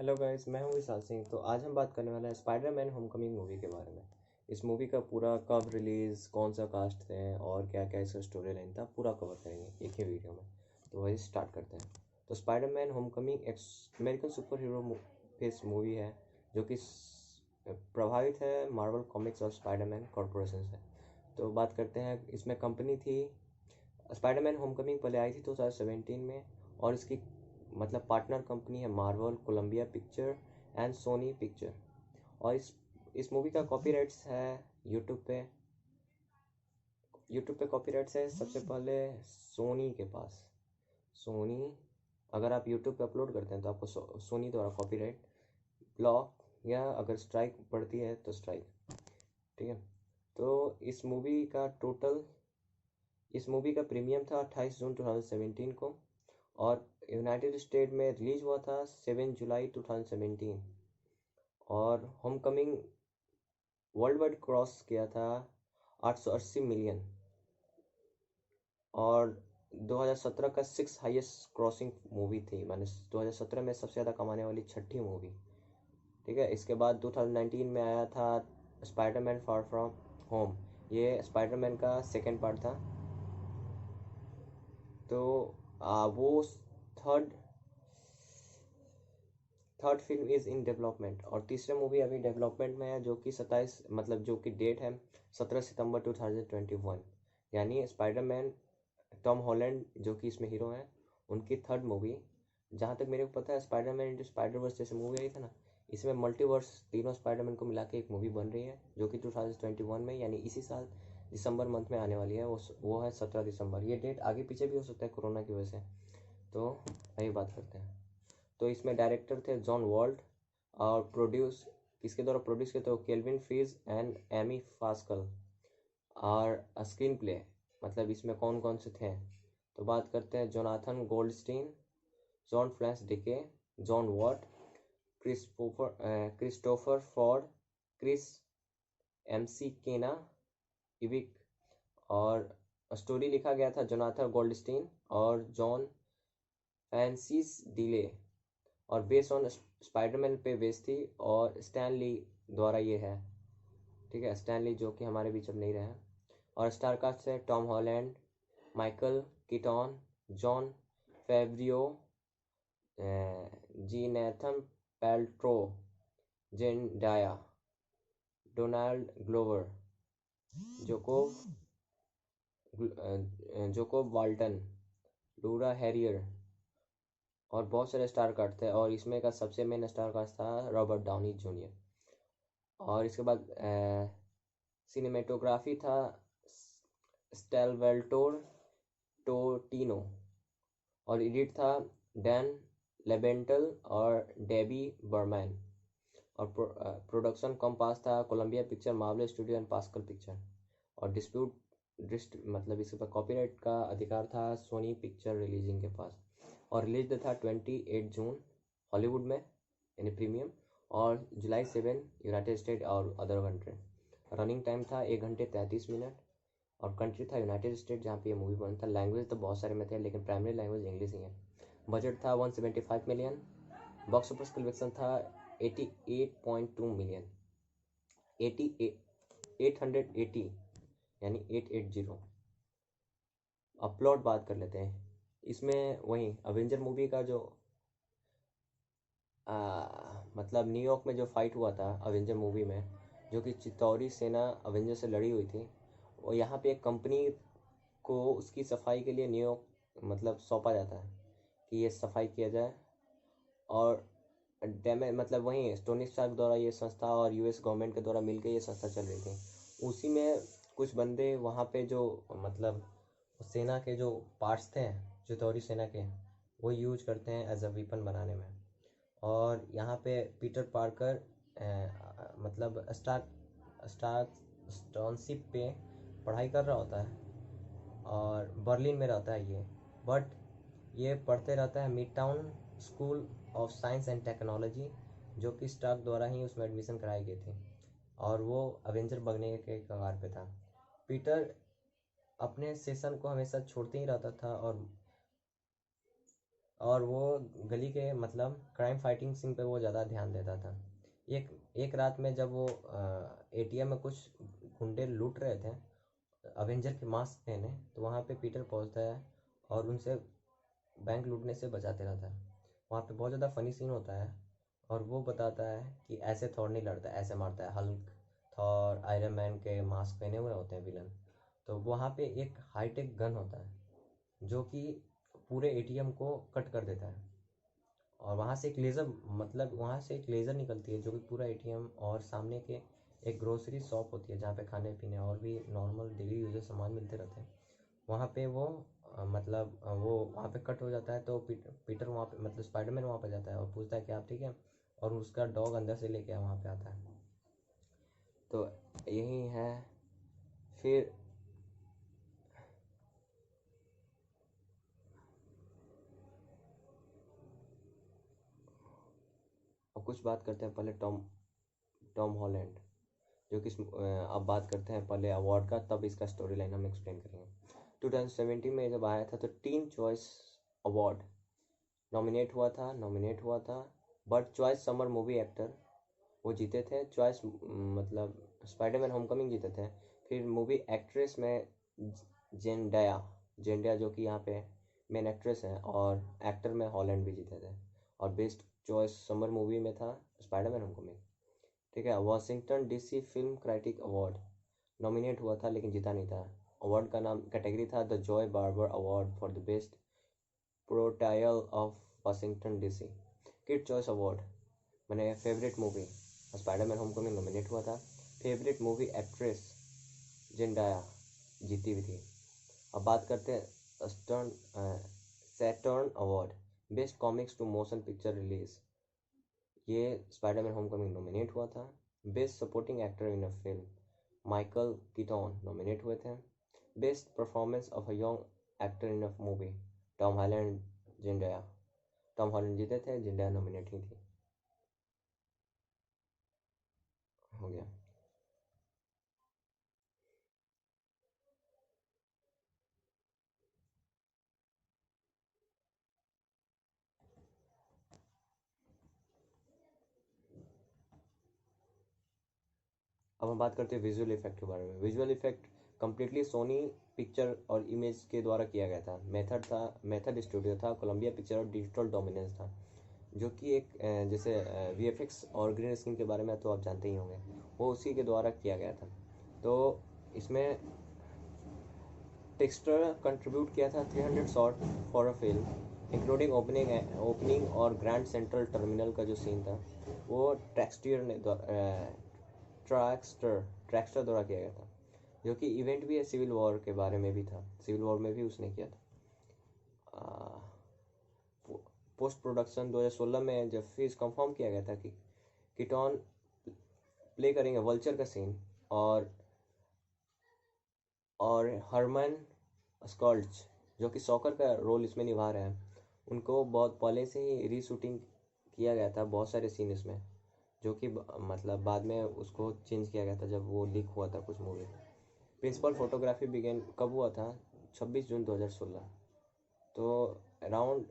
Hello guys, मैं हूँ विशाल सिंह। तो आज हम बात करने वाले हैं स्पाइडरमैन होमकमिंग मूवी के बारे में। इस मूवी का पूरा कब रिलीज़, कौन सा कास्ट थे और क्या क्या इसका स्टोरी लाइन था, पूरा कवर करेंगे एक ही वीडियो में। तो वही स्टार्ट करते हैं। तो स्पाइडरमैन होमकमिंग एक American super hero based movie है जो कि प्रभावित है मार्वल कॉमिक्स और स्पाइडरमैन कॉरपोरेशन से। तो बात करते हैं, इसमें कंपनी थी स्पाइडरमैन होमकमिंग पहले आई थी 2017 में। और इसकी मतलब पार्टनर कंपनी है Marvel, Columbia picture and Sony picture. और इस मूवी का कॉपीराइट्स है यूट्यूब पे कॉपीराइट्स है सबसे पहले सोनी के पास। सोनी, अगर आप यूट्यूब पे अपलोड करते हैं तो आपको सोनी द्वारा कॉपीराइट ब्लॉक या अगर स्ट्राइक पड़ती है तो स्ट्राइक। ठीक है। तो इस मूवी का प्रीमियम था 28 जून 2017 को। और यूनाइटेड स्टेट में रिलीज हुआ था 7 जुलाई 2017। और होमकमिंग वर्ल्ड वाइड क्रॉस किया था 880 मिलियन। और 2017 का 6 हाईएस्ट क्रॉसिंग मूवी थी, माने 2017 में सबसे ज़्यादा कमाने वाली छठी मूवी। ठीक है। इसके बाद 2019 में आया था स्पाइडरमैन फार फ्रॉम होम। ये स्पाइडरमैन का सेकेंड पार्ट था। तो वो third third film is in development. और तीसरा मूवी अभी डेवलपमेंट में है जो कि 27 मतलब जो कि डेट है 17 सितंबर 2021। यानी स्पाइडरमैन टॉम हॉलैंड जो कि इसमें हीरो हैं, उनकी थर्ड मूवी। जहाँ तक मेरे को पता है स्पाइडरमैन इंटू स्पाइडरवर्स जैसे मूवी आई था ना, इसमें मल्टीवर्स तीनों स्पाइडरमैन को मिला के एक मूवी बन रही है जो कि 2021 में यानी इसी साल दिसंबर मंथ में आने वाली है। वो है 17 दिसंबर। ये डेट आगे पीछे भी हो सकता है कोरोना की वजह से। तो वही बात करते हैं। तो इसमें डायरेक्टर थे जॉन वॉल्ट। और किसके द्वारा प्रोड्यूस किया, तो केल्विन फीज एंड एमी फास्कल। और स्क्रीन प्ले मतलब इसमें कौन कौन से थे, तो बात करते हैं जोनाथन गोल्डस्टीन, जॉन फ्लैश डिके, John Watt, Christopher Ford, Chris McKenna, इविक। और स्टोरी लिखा गया था जोनाथन गोल्डस्टीन और जॉन फैंसिस डिले। और बेस ऑन स्पाइडरमैन पे बेस थी और स्टैन ली द्वारा ये है। ठीक है, स्टैन ली जो कि हमारे बीच अब नहीं रहे हैं। और स्टार कास्ट है Tom Holland, Michael Keaton, John Favreau, Gwyneth Paltrow, Zendaya, Donald Glover, Jacob Jacob Batalon, Laura Harrier. और बहुत सारे स्टार कास्ट थे। और इसमें का सबसे मेन स्टार कास्ट था रॉबर्ट डाउनी जूनियर। और इसके बाद सिनेमेटोग्राफी था स्टेलवेल्टोर टोटिनो। और एडिट था डैन लेबेंटल और डेबी बर्मैन। और प्रोडक्शन कॉम्पास था Columbia picture, Marvel studio and Pascal picture. और मतलब इसके पर कॉपीराइट का अधिकार था सोनी पिक्चर रिलीजिंग के पास। और रिलीज था 28 जून हॉलीवुड में यानी प्रीमियम, और जुलाई 7 यूनाइटेड स्टेट और अदर कंट्री। रनिंग टाइम था 1 घंटे 33 मिनट। और कंट्री था यूनाइटेड स्टेट जहाँ पे ये मूवी बना था। लैंग्वेज तो बहुत सारे में थे लेकिन प्राइमरी लैंग्वेज इंग्लिश ही है। बजट था 175 मिलियन। बॉक्स ऑफिस कलेक्शन था 88.2 मिलियन। 880 यानी 880। अब प्लॉट बात कर लेते हैं। इसमें वही अवेंजर मूवी का जो मतलब न्यूयॉर्क में जो फाइट हुआ था अवेंजर मूवी में, जो कि चितौरी सेना अवेंजर से लड़ी हुई थी, और यहाँ पे एक कंपनी को उसकी सफाई के लिए न्यूयॉर्क मतलब सौंपा जाता है कि ये सफाई किया जाए। और डैमेज मतलब वहीं टोनी स्टार्क द्वारा ये संस्था और यूएस गवर्नमेंट के द्वारा मिलकर ये संस्था चल रही थी। उसी में कुछ बंदे वहाँ पे जो मतलब सेना के जो पार्ट्स थे चितौरी सेना के, वो यूज करते हैं एज अ वेपन बनाने में। और यहाँ पे पीटर पार्कर मतलब स्टार्क पे पढ़ाई कर रहा होता है और बर्लिन में रहता है ये। बट ये पढ़ते रहता है mid town school of science and technology, जो कि स्टार्क द्वारा ही उसमें एडमिशन कराई गई थी। और वो अवेंजर बनने के कगार पे था। पीटर अपने सेशन को हमेशा छोड़ते ही रहता था और और वो गली के मतलब क्राइम फाइटिंग सीन पे वो ज़्यादा ध्यान देता था। एक एक रात में जब वो एटीएम में कुछ गुंडे लूट रहे थे अवेंजर के मास्क पहने, तो वहाँ पे पीटर पहुँचता है और उनसे बैंक लूटने से बचाते रहता है। वहाँ पे बहुत ज़्यादा फनी सीन होता है और वो बताता है कि ऐसे थॉर नहीं लड़ता, ऐसे मारता है। हल्क, थॉर, आयरन मैन के मास्क पहने हुए होते हैं विलन। तो वहाँ पे एक हाईटेक गन होता है जो कि पूरे एटीएम को कट कर देता है। और वहाँ से एक लेज़र, मतलब वहाँ से एक लेज़र निकलती है जो कि पूरा एटीएम और सामने के एक ग्रोसरी शॉप होती है जहाँ पे खाने पीने और भी नॉर्मल डेली यूजेस सामान मिलते रहते हैं, वहाँ पे वो वो वहाँ पे कट हो जाता है। तो पीटर वहाँ पे मतलब स्पाइडरमैन वहाँ पे जाता है और पूछता है कि आप ठीक है, और उसका डॉग अंदर से लेके वहाँ पे आता है। तो यही है। फिर अब कुछ बात करते हैं पहले टॉम टॉम हॉलैंड, जो कि अब बात करते हैं पहले अवार्ड का, तब इसका स्टोरी लाइन हम एक्सप्लेन करेंगे। 2017 में जब आया था तो टीन चॉइस अवार्ड नॉमिनेट हुआ था। But choice summer movie actor वो जीते थे। चॉइस मतलब स्पाइडरमैन होमकमिंग जीते थे। फिर मूवी एक्ट्रेस में जेंडाया जेंडाया जो कि यहाँ पे मेन एक्ट्रेस हैं, और एक्टर में हॉलैंड भी जीते थे। और बेस्ट चॉइस समर मूवी में था स्पाइडरमैन होमकमिंग। ठीक है। Washington DC film critic award nominate हुआ था लेकिन जीता नहीं था। अवार्ड का नाम कैटेगरी था the Joe Barber award for the best portrayal of Washington DC. Kid choice award मैंने favourite movie Spiderman Homecoming nominate हुआ था। फेवरेट मूवी एक्ट्रेस जेंडाया जीती हुई थी। अब बात करते हैं Saturn award best comics to motion picture release. ये स्पाइडरमैन होमकमिंग नॉमिनेट हुआ था। Best supporting actor in a film Michael Keaton nominate हुए थे। Best performance of a young actor in a movie Tom Holland Zendaya. Tom Holland जीते थे, Zendaya nominate ही थी। हो गया। अब हम बात करते हैं विजुअल इफेक्ट के बारे में। Visual effect completely Sony picture और इमेज के द्वारा किया गया था। मेथड स्टूडियो था, कोलंबिया पिक्चर और डिजिटल डोमिनेंस था, जो कि एक जैसे वीएफएक्स और ग्रीन स्क्रीन के बारे में तो आप जानते ही होंगे, वो उसी के द्वारा किया गया था। तो इसमें टेक्सटर कंट्रीब्यूट किया था 300 shot for a film, including opening और ग्रैंड सेंट्रल टर्मिनल का जो सीन था वो ट्रैक्सटर ट्रैक्सटर द्वारा किया गया था, जो कि इवेंट भी है सिविल वॉर के बारे में भी था। सिविल वॉर में भी उसने किया था। पोस्ट प्रोडक्शन 2016 में जब फिर कंफर्म किया गया था कि कीटॉन प्ले करेंगे वल्चर का सीन, और हरमन स्कॉल्च जो कि सॉकर का रोल इसमें निभा रहे हैं, उनको बहुत पहले से ही रीशूटिंग किया गया था बहुत सारे सीन इसमें, जो कि मतलब बाद में उसको चेंज किया गया था जब वो लीक हुआ था कुछ मूवी। प्रिंसिपल फोटोग्राफी बिगेन कब हुआ था? 26 जून 2016। तो अराउंड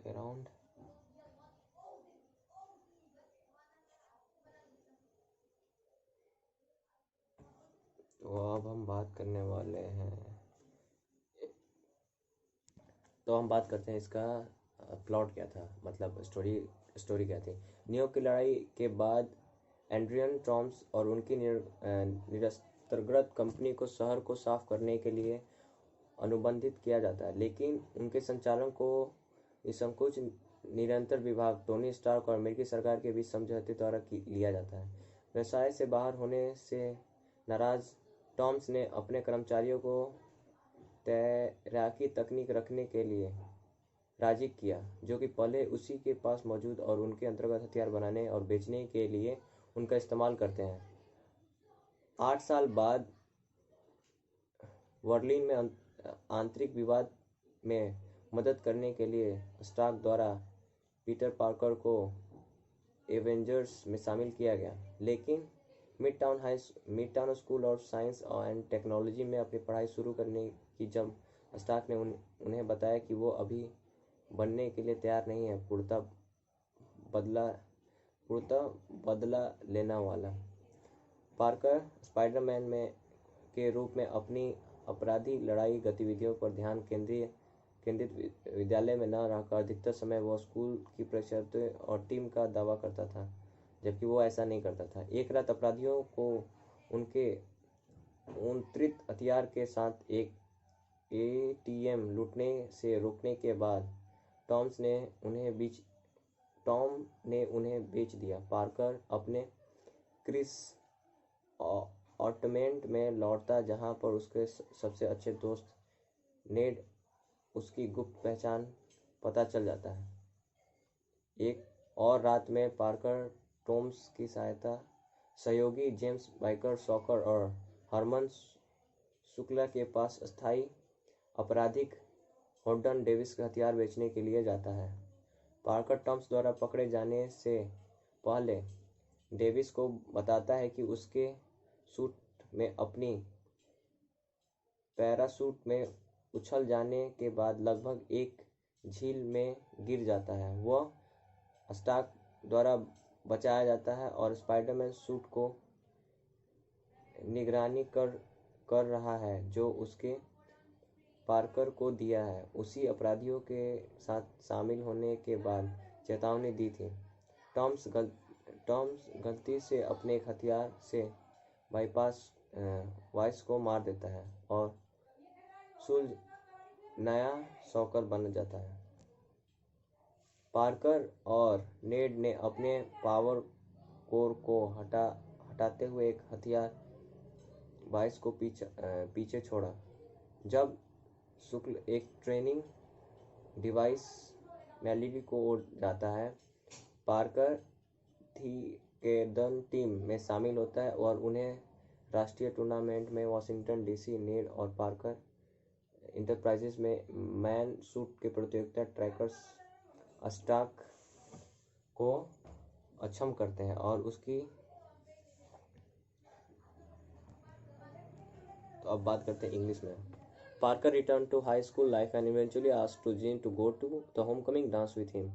अराउंड तो अब हम बात करने वाले हैं, तो हम बात करते हैं इसका प्लॉट क्या था, मतलब स्टोरी स्टोरी क्या थी। न्यूयॉर्क की लड़ाई के बाद एंड्रियन टॉम्स और उनकी निरस्त्रगत कंपनी को शहर को साफ करने के लिए अनुबंधित किया जाता है, लेकिन उनके संचालन को निसंकोच निरंतर विभाग टोनी स्टार्क और अमेरिकी सरकार के बीच समझौते द्वारा लिया जाता है। व्यवसाय से बाहर होने से नाराज टॉम्स ने अपने कर्मचारियों को तैराकी तकनीक रखने के लिए राजी किया, जो कि पहले उसी के पास मौजूद और उनके अंतर्गत हथियार बनाने और बेचने के लिए उनका इस्तेमाल करते हैं। 8 साल बाद बर्लिन में आंतरिक विवाद में मदद करने के लिए स्टार्क द्वारा पीटर पार्कर को एवेंजर्स में शामिल किया गया, लेकिन mid town school of science and technology में अपनी पढ़ाई शुरू करने की जब स्टार्क ने उन्हें बताया कि वो अभी बनने के लिए तैयार नहीं है, बदला पूर्णतः बदला लेने वाला। पार्कर स्पाइडरमैन में के रूप में अपनी अपराधी लड़ाई गतिविधियों पर ध्यान केंद्रित विद्यालय में न रहकर अधिकतर समय वह स्कूल की परीक्षाओं और टीम का दावा करता था, जबकि वो ऐसा नहीं करता था। एक रात अपराधियों को उनके उन्नत हथियार के साथ एक एटीएम लूटने से रोकने के बाद टॉम ने उन्हें बेच दिया। पार्कर अपने क्रिस अपार्टमेंट में लौटता, जहां पर उसके सबसे अच्छे दोस्त नेड उसकी गुप्त पहचान पता चल जाता है। एक और रात में पार्कर टॉम्स की सहयोगी जेम्स बाइकर सॉकर और हरमन शुक्ला के पास स्थायी आपराधिक हॉर्डन डेविस का हथियार बेचने के लिए जाता है। पार्कर टॉम्स द्वारा पकड़े जाने से पहले डेविस को बताता है कि उसके सूट में अपनी पैराशूट में उछल जाने के बाद लगभग एक झील में गिर जाता है। वह स्टार्क द्वारा बचाया जाता है और स्पाइडरमैन सूट को निगरानी कर रहा है जो उसके पार्कर को दिया है। उसी अपराधियों के साथ शामिल होने के बाद चेतावनी दी थी। टॉम्स गलती से अपने एक हथियार से वाइस को मार देता है और सुल्ज नया सॉकर बन जाता है। पार्कर और नेड ने अपने पावर कोर को हटाते हुए एक हथियार वाइस को पीछे छोड़ा। जब शुक्ल एक ट्रेनिंग डिवाइस मेलिडी को उड़ जाता है, पार्कर टीम में शामिल होता है और उन्हें राष्ट्रीय टूर्नामेंट में वाशिंगटन डीसी नेड और पार्कर इंटरप्राइजेज में मैन सूट के प्रतियोगिता ट्रैकर्स स्टार्क को अक्षम करते हैं और उसकी। तो अब बात करते हैं इंग्लिश में। Parker returned to high school life and eventually asked Jean to go to the homecoming dance with him.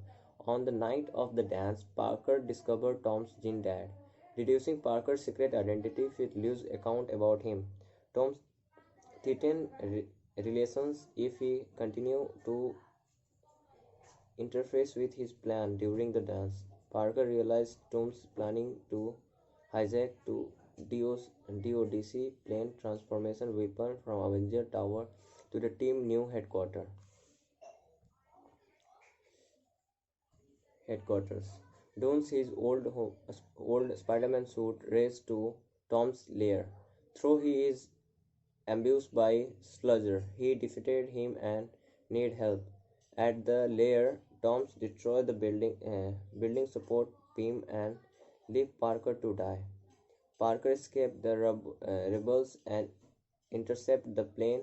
On the night of the dance, Parker discovered Tom's Jean's dad. Deducing Parker's secret identity with Lou's account about him, Tom threatened relations if he continued to interface with his plan during the dance. Parker realized Tom's planning to hijack DODC plane transformation weapon from Avenger Tower to the team new headquarters. Dons his old Spider-Man suit raced to Tom's lair. Though he is ambushed by Sludger, he defeated him and need help. At the lair, Tom's destroy the building support beam and leave Parker to die. Parker escaped the rebels and intercept the plane,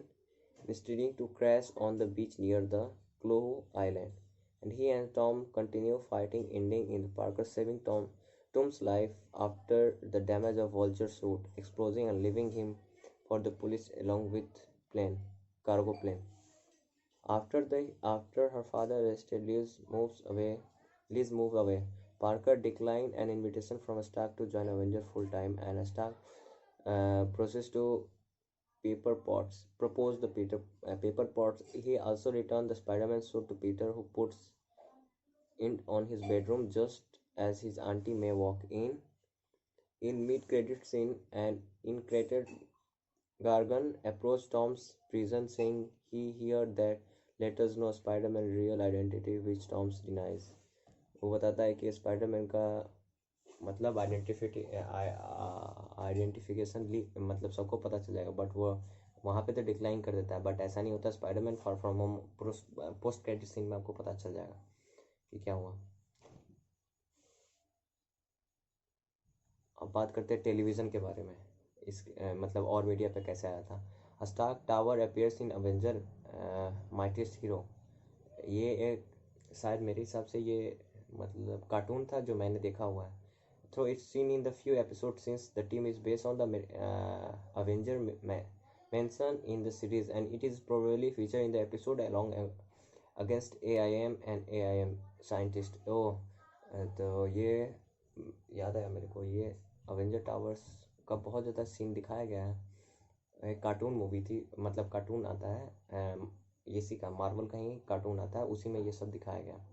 intending to crash on the beach near the Clough Island. And he and Tom continue fighting, ending in Parker saving Tom's life after the damage of Vulture's suit exploding and leaving him for the police along with cargo plane. After her father arrested, Liz moves away. Parker declined an invitation from Stark to join Avengers full time, and Stark proposed the Paper Potts. He also returned the Spider-Man suit to Peter, who puts it on his bedroom just as his Auntie May walk in. In mid-credit scene, an incredited Gargan approached Tom's prison, saying he heard that let us know Spider-Man real identity, which Tom denies. वो बताता है कि Spiderman का मतलब identification मतलब सबको पता चल जाएगा, बट वो वहाँ पे तो डिक्लाइन कर देता है। बट ऐसा नहीं होता, Spiderman far from home post credit scene में आपको पता चल जाएगा कि क्या हुआ। अब बात करते हैं टेलीविज़न के बारे में, इस मतलब और मीडिया पे कैसे आया था। Stark tower appears in Avenger mightiest hero. ये एक शायद मेरे हिसाब से ये मतलब कार्टून था जो मैंने देखा हुआ है। Throw its scene in the few episode since the team is based on the Avenger mentioned in the series, and it is probably featured in the episode along against AIM and AIM scientist. तो ये याद है मेरे को, ये Avenger towers का बहुत ज़्यादा सीन दिखाया गया है। एक कार्टून मूवी थी, मतलब कार्टून आता है इसी का, मार्वल का ही कार्टून आता है, उसी में ये सब दिखाया गया।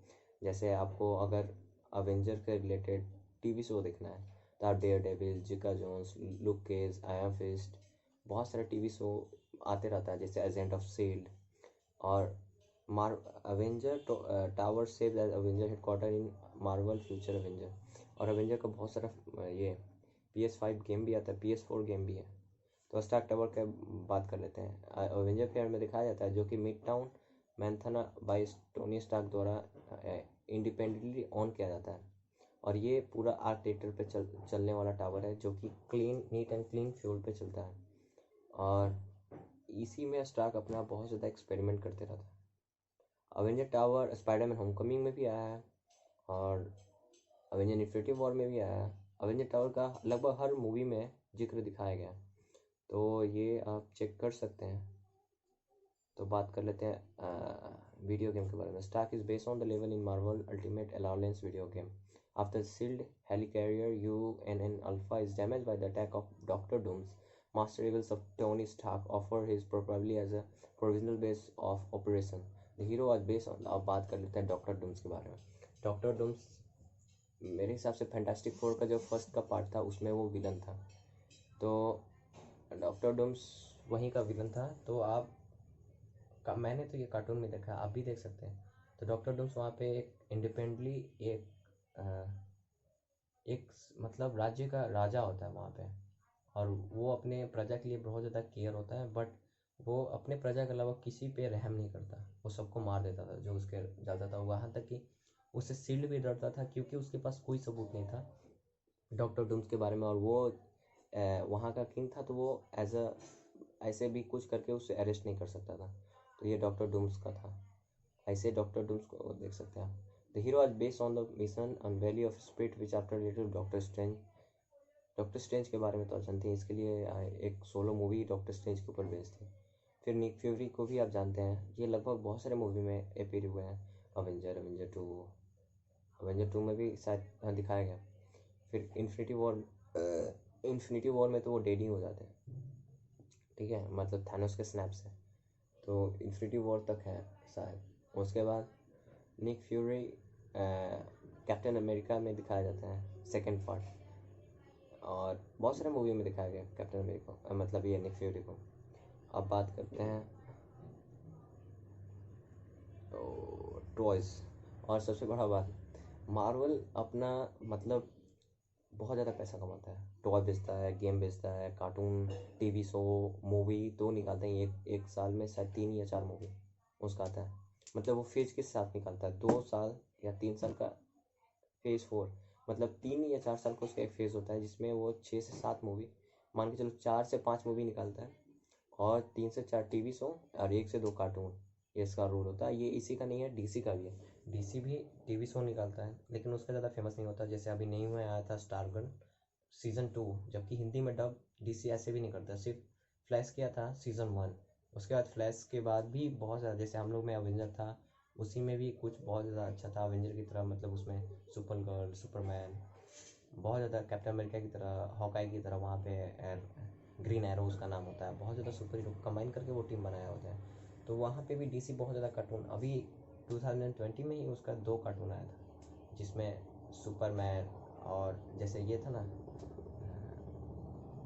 जैसे आपको अगर अवेंजर के रिलेटेड टीवी शो देखना है तो आप daredevil, Jessica Jones, Luke Cage, Iron Fist, बहुत सारे टीवी शो आते रहता है, जैसे एजेंट ऑफ शील्ड। और मार Avenger tower save as Avenger headquarter in Marvel future Avenger. और अवेंजर का बहुत सारा ये PS5 गेम भी आता है, PS4 गेम भी है। तो स्टार्क टावर का बात कर लेते हैं। अवेंजर फेयर में दिखाया जाता है, जो कि मिड टाउन मैंथना बाई टोनी स्टार्क द्वारा इंडिपेंडेंटली ऑन किया जाता है। और ये पूरा आर्किटेक्चर पे चलने वाला टावर है, जो कि नीट एंड क्लीन फ्यूल पे चलता है। और इसी में स्टार्क अपना बहुत ज़्यादा एक्सपेरिमेंट करते रहता है। अवेंजर टावर स्पाइडरमैन होमकमिंग में भी आया है, और अवेंजर इन्फिनिटी वॉर में भी आया है। अवेंजर टावर का लगभग हर मूवी में जिक्र दिखाया गया है, तो ये आप चेक कर सकते हैं। तो बात कर लेते हैं वीडियो गेम के बारे में। Stark is based on the level in Marvel ultimate alliance video game. After shield helicarrier UNN Alpha is damaged by the attack of Doctor Doom's master evils of Tony Stark offer his probably as a provisional base of operation. The hero was based on, अब बात कर लेते हैं doctor dooms के बारे में। Doctor dooms मेरे हिसाब से फैंटास्टिक फोर का जो फर्स्ट का पार्ट था उसमें वो विलन था। तो डॉक्टर डूम्स वहीं का विलन था। तो मैंने तो ये कार्टून में देखा, आप भी देख सकते हैं। तो डॉक्टर डूम्स वहाँ पे एक इंडिपेंडेंटली एक मतलब राज्य का राजा होता है वहाँ पे। और वो अपने प्रजा के लिए बहुत ज़्यादा केयर होता है, बट वो अपने प्रजा के अलावा किसी पे रहम नहीं करता, वो सबको मार देता था जो उसके जाता था। वहाँ तक कि उससे शील्ड भी डरता था, क्योंकि उसके पास कोई सबूत नहीं था डॉक्टर डूम्स के बारे में। और वो वहाँ का किंग था, तो वो ऐसे भी कुछ करके उसे अरेस्ट नहीं कर सकता था। तो ये डॉक्टर डूम्स का था। ऐसे डॉक्टर डूम्स को देख सकते हैं आप। द हीरो आज based on the mission on valley of spirit which after related doctor strange. Doctor strange के बारे में तो आप जानते हैं, इसके लिए एक सोलो मूवी डॉक्टर स्ट्रेंज के ऊपर बेस्ड थी। फिर निक फ्यूरी को भी आप जानते हैं, ये लगभग बहुत सारे मूवी में अपीयर हुए हैं। अवेंजर टू में भी शायद दिखाया गया। फिर इन्फिनिटी वॉर में तो वो डेड ही हो जाते हैं, ठीक है, मतलब थानोस के स्नैप से। तो इन्फिनिटी वॉर तक है शायद। उसके बाद निक फ्यूरी कैप्टन अमेरिका में दिखाया जाता है सेकंड पार्ट। और बहुत सारे मूवी में दिखाया गया कैप्टन अमेरिका मतलब ये निक फ्यूरी को। अब बात करते हैं तो टॉयज़। और सबसे बड़ा बात, मार्वल अपना मतलब बहुत ज़्यादा पैसा कमाता है। टॉय बेचता है, गेम बेचता है, कार्टून, टीवी शो, मूवी तो निकालते हैं। एक साल में शायद 3 या 4 मूवी उसका आता है। मतलब वो फेज के साथ निकालता है, 2 साल या 3 साल का फेज 4, मतलब 3 या 4 साल का उसका एक फेज होता है, जिसमें वो 6 से 7 मूवी, मान के चलो 4 से 5 मूवी निकालता है। और 3 से 4 टीवी शो और 1 से 2 कार्टून, ये इसका रूल होता है। ये इसी का नहीं है, डीसी का भी है। डीसी भी टीवी शो निकालता है, लेकिन उसका ज़्यादा फेमस नहीं होता। जैसे अभी नहीं हुआ आया था स्टारगन सीज़न 2, जबकि हिंदी में डब डीसी ऐसे भी नहीं करता, सिर्फ फ्लैश किया था सीज़न 1। उसके बाद फ्लैश के बाद भी बहुत ज़्यादा, जैसे हम लोग में अवेंजर था, उसी में भी कुछ बहुत ज़्यादा अच्छा था अवेंजर की तरह। मतलब उसमें सुपर गर्ल, सुपरमैन, बहुत ज़्यादा कैप्टन अमेरिका की तरह, हॉकाई की तरह, वहाँ पे ग्रीन एरो उसका नाम होता है, बहुत ज़्यादा सुपर हीरो कंबाइन करके वो टीम बनाया होता है। तो वहाँ पे भी डीसी बहुत ज़्यादा कार्टून, अभी 2020 में ही उसका 2 कार्टून आया था, जिसमें सुपरमैन और जैसे ये था ना,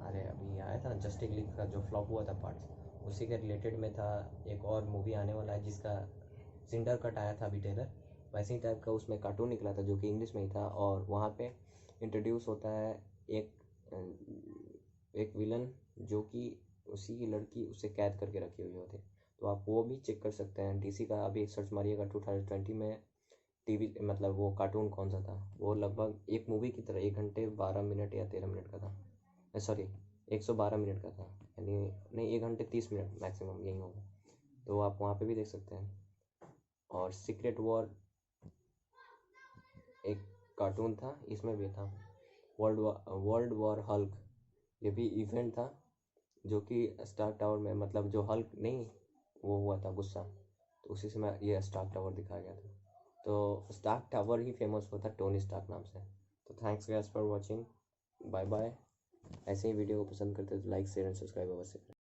अरे अभी आया था ना जस्टिस लीग का जो फ्लॉप हुआ था पार्ट्स, उसी के रिलेटेड में था। एक और मूवी आने वाला है जिसका सिंडर कट आया था अभी टेलर, वैसे ही टाइप का उसमें कार्टून निकला था, जो कि इंग्लिश में ही था। और वहाँ पे इंट्रोड्यूस होता है एक एक विलन, जो कि उसी की लड़की उसे कैद करके रखी हुई होती है। तो आप वो भी चेक कर सकते हैं। डीसी का अभी सर्च मारिएगा 2020 में टीवी मतलब वो कार्टून कौन सा था, वो लगभग एक मूवी की तरह 1 घंटे 12 मिनट या 13 मिनट का था। सॉरी, 112 मिनट का था, यानी नहीं, 1 घंटे 30 मिनट मैक्सिमम यही होगा। तो आप वहाँ पे भी देख सकते हैं। और सीक्रेट वॉर एक कार्टून था, इसमें भी था। वर्ल्ड वॉर हल्क, ये भी इवेंट था जो कि स्टार्क टावर में मतलब जो हल्क नहीं वो हुआ था गुस्सा, तो उसी से मैं ये स्टार्क टावर दिखाया गया था। तो स्टार्क टावर ही फेमस हुआ था टोनी स्टार्क नाम से। तो thanks guys for watching, bye bye. ऐसे ही वीडियो को पसंद करते हो तो लाइक शेयर एंड सब्सक्राइब अवश्य करें।